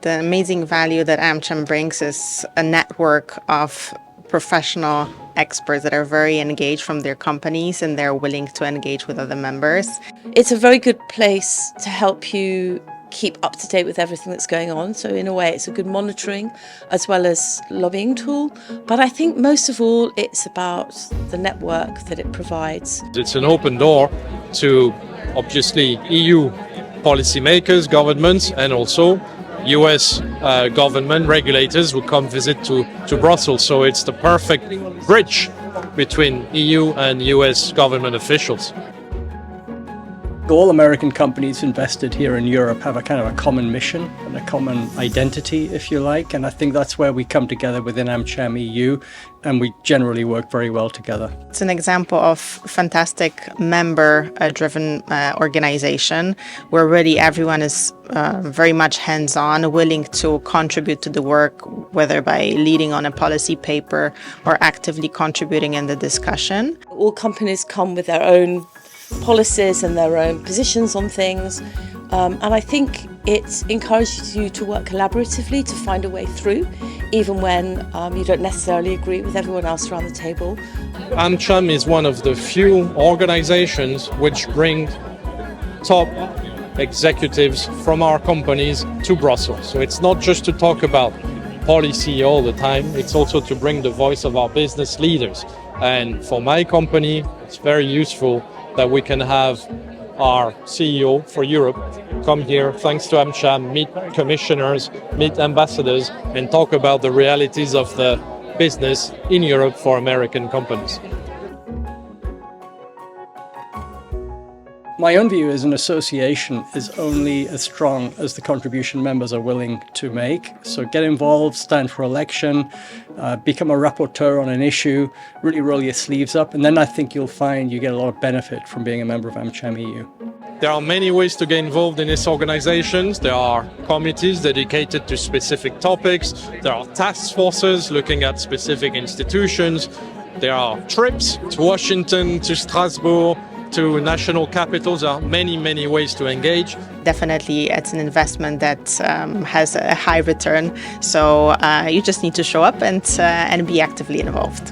The amazing value that AmCham brings is a network of professional experts that are very engaged from their companies, and they're willing to engage with other members. It's a very good place to help you keep up to date with everything that's going on. So in a way, it's a good monitoring as well as lobbying tool. But I think most of all, it's about the network that it provides. It's an open door to obviously EU policymakers, governments, and also US government regulators who come visit to Brussels. So it's the perfect bridge between EU and US government officials. All American companies invested here in Europe have a kind of a common mission and a common identity, if you like, and I think that's where we come together within AmCham EU, and we generally work very well together. It's an example of fantastic member-driven organization where really everyone is very much hands-on, willing to contribute to the work, whether by leading on a policy paper or actively contributing in the discussion. All companies come with their own policies and their own positions on things, and I think it encourages you to work collaboratively to find a way through, even when you don't necessarily agree with everyone else around the table. AmCham is one of the few organizations which bring top executives from our companies to Brussels. So it's not just to talk about policy all the time, it's also to bring the voice of our business leaders. And for my company, it's very useful that we can have our CEO for Europe come here, thanks to AmCham, meet commissioners, meet ambassadors, and talk about the realities of the business in Europe for American companies. My own view is an association is only as strong as the contribution members are willing to make. So get involved, stand for election, become a rapporteur on an issue, really roll your sleeves up, and then I think you'll find you get a lot of benefit from being a member of AmCham EU. There are many ways to get involved in these organizations. There are committees dedicated to specific topics. There are task forces looking at specific institutions. There are trips to Washington, to Strasbourg, to national capitals. There are many, many ways to engage. Definitely, it's an investment that has a high return. So you just need to show up and be actively involved.